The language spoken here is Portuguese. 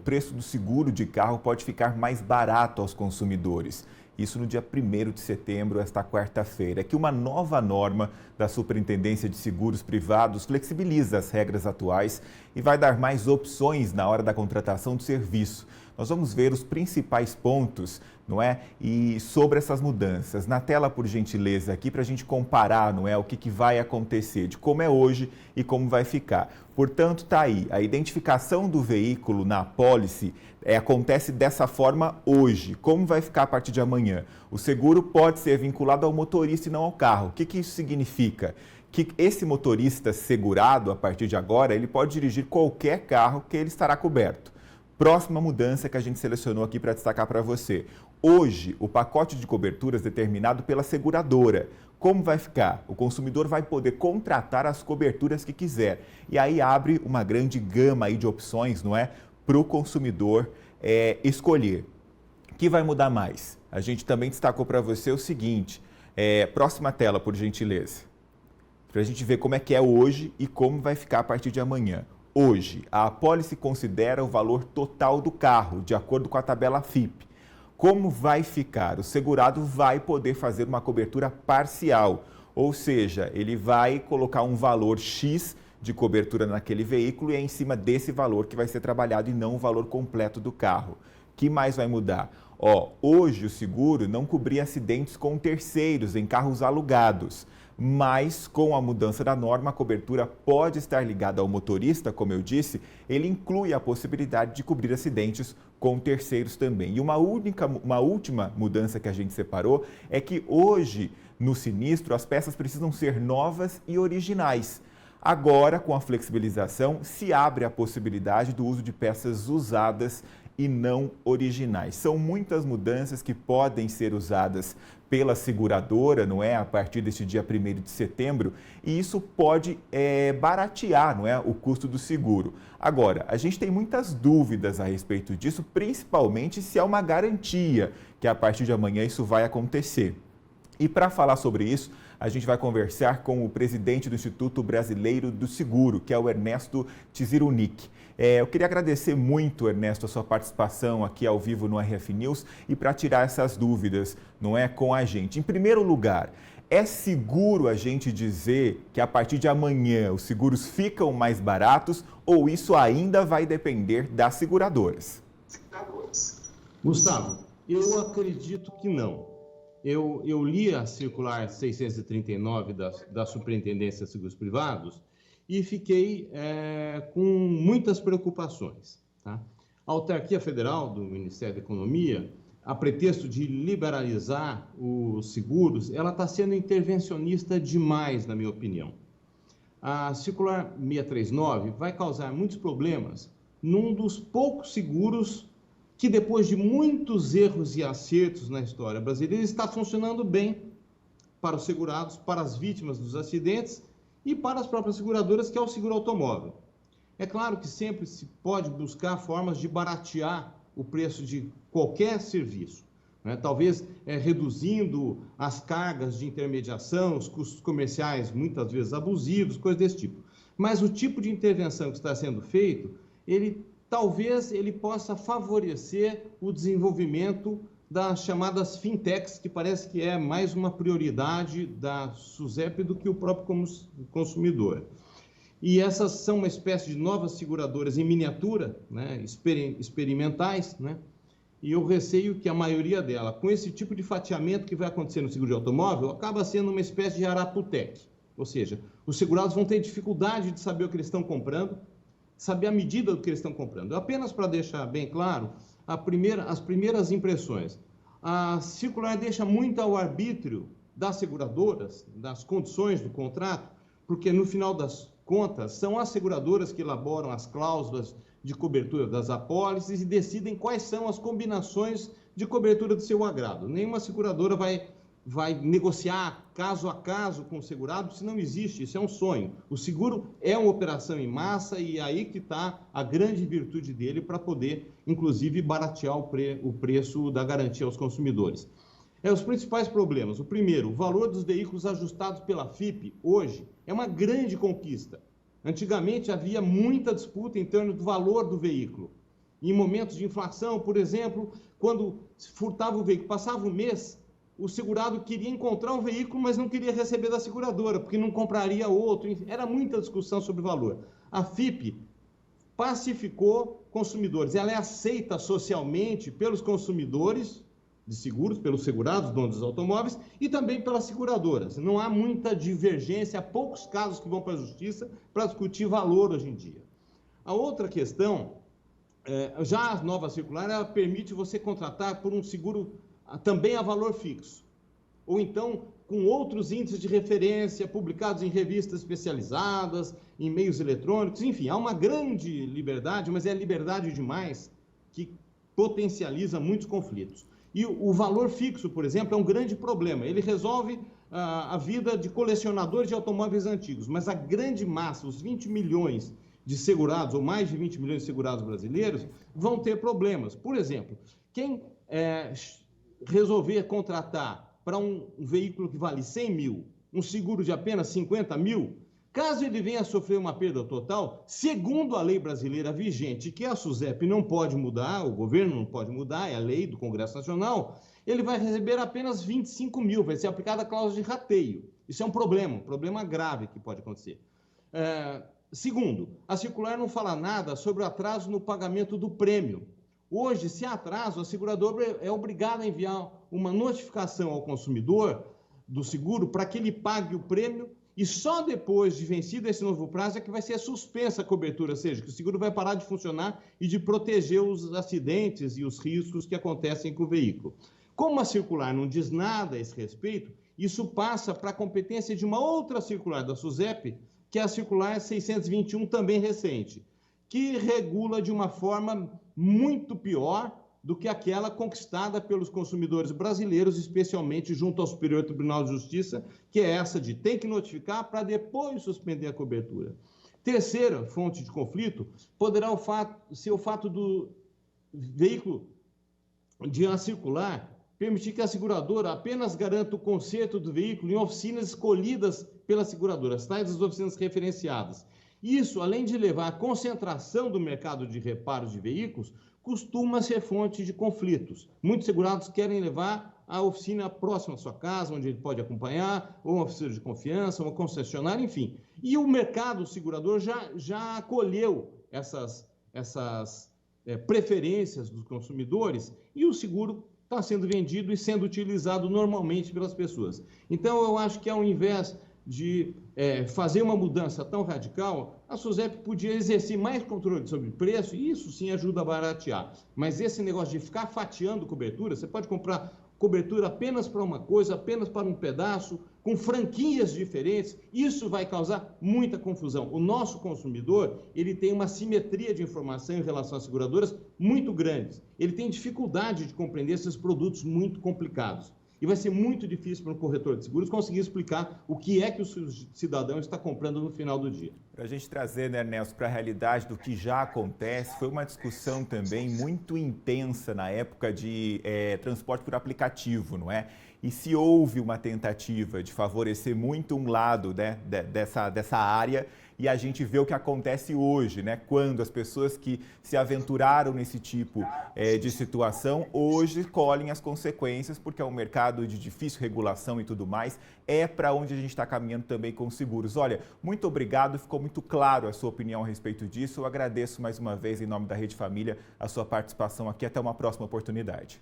preço do seguro de carro pode ficar mais barato aos consumidores. Isso no dia 1º de setembro, esta quarta-feira, que uma nova norma da Superintendência de Seguros Privados flexibiliza as regras atuais e vai dar mais opções na hora da contratação do serviço. Nós vamos ver os principais pontos, não é? E sobre essas mudanças. Na tela, por gentileza, aqui para a gente comparar, não é? O que vai acontecer, de como é hoje e como vai ficar. Portanto, está aí, a identificação do veículo na apólice acontece dessa forma hoje. Como vai ficar a partir de amanhã? O seguro pode ser vinculado ao motorista e não ao carro. O que isso significa? Que esse motorista segurado, a partir de agora, ele pode dirigir qualquer carro que ele estará coberto. Próxima mudança que a gente selecionou aqui para destacar para você. Hoje, o pacote de coberturas determinado pela seguradora. Como vai ficar? O consumidor vai poder contratar as coberturas que quiser. E aí abre uma grande gama aí de opções, não é? Para o consumidor escolher. O que vai mudar mais? A gente também destacou para você o seguinte. Próxima tela, por gentileza. Para a gente ver como é que é hoje e como vai ficar a partir de amanhã. Hoje, a apólice considera o valor total do carro, de acordo com a tabela FIPE. Como vai ficar? O segurado vai poder fazer uma cobertura parcial, ou seja, ele vai colocar um valor X de cobertura naquele veículo e é em cima desse valor que vai ser trabalhado e não o valor completo do carro. O que mais vai mudar? Hoje o seguro não cobria acidentes com terceiros em carros alugados. Mas, com a mudança da norma, a cobertura pode estar ligada ao motorista, como eu disse, ele inclui a possibilidade de cobrir acidentes com terceiros também. E uma última mudança que a gente separou é que hoje, no sinistro, as peças precisam ser novas e originais. Agora, com a flexibilização, se abre a possibilidade do uso de peças usadas e não originais. São muitas mudanças que podem ser usadas pela seguradora, não é, a partir deste dia 1º de setembro, e isso pode baratear, não é, o custo do seguro. Agora, a gente tem muitas dúvidas a respeito disso, principalmente se há uma garantia que a partir de amanhã isso vai acontecer. E para falar sobre isso, a gente vai conversar com o presidente do Instituto Brasileiro do Seguro, que é o Ernesto Tzirunic. Eu queria agradecer muito, Ernesto, a sua participação aqui ao vivo no RF News e para tirar essas dúvidas, não é, com a gente. Em primeiro lugar, é seguro a gente dizer que a partir de amanhã os seguros ficam mais baratos ou isso ainda vai depender das seguradoras? Gustavo, eu acredito que não. Eu li a circular 639 da Superintendência de Seguros Privados e fiquei com muitas preocupações. Tá? A autarquia federal do Ministério da Economia, a pretexto de liberalizar os seguros, ela está sendo intervencionista demais, na minha opinião. A circular 639 vai causar muitos problemas num dos poucos seguros que depois de muitos erros e acertos na história brasileira, está funcionando bem para os segurados, para as vítimas dos acidentes e para as próprias seguradoras, que é o seguro automóvel. É claro que sempre se pode buscar formas de baratear o preço de qualquer serviço, né? Talvez reduzindo as cargas de intermediação, os custos comerciais muitas vezes abusivos, coisas desse tipo. Mas o tipo de intervenção que está sendo feito, talvez ele possa favorecer o desenvolvimento das chamadas fintechs, que parece que é mais uma prioridade da SUSEP do que o próprio consumidor. E essas são uma espécie de novas seguradoras em miniatura, né, experimentais, né, e eu receio que a maioria dela, com esse tipo de fatiamento que vai acontecer no seguro de automóvel, acaba sendo uma espécie de Araputec. Ou seja, os segurados vão ter dificuldade de saber o que eles estão comprando, saber a medida do que eles estão comprando. Apenas para deixar bem claro, as primeiras impressões. A circular deixa muito ao arbítrio das seguradoras, das condições do contrato, porque no final das contas são as seguradoras que elaboram as cláusulas de cobertura das apólices e decidem quais são as combinações de cobertura do seu agrado. Nenhuma seguradora vai negociar caso a caso com o segurado, se não existe, isso é um sonho. O seguro é uma operação em massa e aí que está a grande virtude dele para poder, inclusive, baratear o preço da garantia aos consumidores. Os principais problemas. O primeiro, o valor dos veículos ajustados pela FIPE, hoje, é uma grande conquista. Antigamente havia muita disputa em torno do valor do veículo. Em momentos de inflação, por exemplo, quando furtava o veículo, passava um mês, o segurado queria encontrar um veículo, mas não queria receber da seguradora, porque não compraria outro. Era muita discussão sobre o valor. A FIP pacificou consumidores. Ela é aceita socialmente pelos consumidores de seguros, pelos segurados, donos dos automóveis, e também pelas seguradoras. Não há muita divergência, há poucos casos que vão para a justiça para discutir valor hoje em dia. A outra questão, já a nova circular, ela permite você contratar por um seguro também a valor fixo, ou então com outros índices de referência publicados em revistas especializadas, em meios eletrônicos, enfim, há uma grande liberdade, mas é liberdade demais que potencializa muitos conflitos. E o valor fixo, por exemplo, é um grande problema. Ele resolve a vida de colecionadores de automóveis antigos, mas a grande massa, os 20 milhões de segurados, ou mais de 20 milhões de segurados brasileiros, vão ter problemas. Por exemplo, quem resolver contratar para um veículo que vale 100 mil, um seguro de apenas 50 mil, caso ele venha a sofrer uma perda total, segundo a lei brasileira vigente, que a SUSEP não pode mudar, o governo não pode mudar, é a lei do Congresso Nacional, ele vai receber apenas 25 mil, vai ser aplicada a cláusula de rateio. Isso é um problema grave que pode acontecer. Segundo, a circular não fala nada sobre o atraso no pagamento do prêmio. Hoje, se há atraso, a seguradora é obrigada a enviar uma notificação ao consumidor do seguro para que ele pague o prêmio e só depois de vencido esse novo prazo é que vai ser suspensa a cobertura, ou seja, que o seguro vai parar de funcionar e de proteger os acidentes e os riscos que acontecem com o veículo. Como a circular não diz nada a esse respeito, isso passa para a competência de uma outra circular da SUSEP, que é a circular 621, também recente, que regula de uma forma muito pior do que aquela conquistada pelos consumidores brasileiros, especialmente junto ao Superior Tribunal de Justiça, que é essa de tem que notificar para depois suspender a cobertura. Terceira fonte de conflito poderá ser o fato do veículo de uma circular permitir que a seguradora apenas garanta o conserto do veículo em oficinas escolhidas pelas seguradoras, tais as oficinas referenciadas. Isso, além de levar à concentração do mercado de reparos de veículos, costuma ser fonte de conflitos. Muitos segurados querem levar a oficina próxima à sua casa, onde ele pode acompanhar, ou uma oficina de confiança, uma concessionária, enfim. E o mercado segurador já acolheu essas preferências dos consumidores e o seguro está sendo vendido e sendo utilizado normalmente pelas pessoas. Então, eu acho que ao invés de fazer uma mudança tão radical, a SUSEP podia exercer mais controle sobre o preço, e isso sim ajuda a baratear. Mas esse negócio de ficar fatiando cobertura, você pode comprar cobertura apenas para uma coisa, apenas para um pedaço, com franquias diferentes, isso vai causar muita confusão. O nosso consumidor, ele tem uma simetria de informação em relação às seguradoras muito grande. Ele tem dificuldade de compreender esses produtos muito complicados. E vai ser muito difícil para um corretor de seguros conseguir explicar o que é que o cidadão está comprando no final do dia. Para a gente trazer, né, Nelson, para a realidade do que já acontece, foi uma discussão também muito intensa na época de transporte por aplicativo, não é? E se houve uma tentativa de favorecer muito um lado, né, dessa área, e a gente vê o que acontece hoje, né? Quando as pessoas que se aventuraram nesse tipo de situação, hoje colhem as consequências, porque é um mercado de difícil regulação e tudo mais, é para onde a gente está caminhando também com os seguros. Olha, muito obrigado, ficou muito claro a sua opinião a respeito disso. Eu agradeço mais uma vez, em nome da Rede Família, a sua participação aqui. Até uma próxima oportunidade.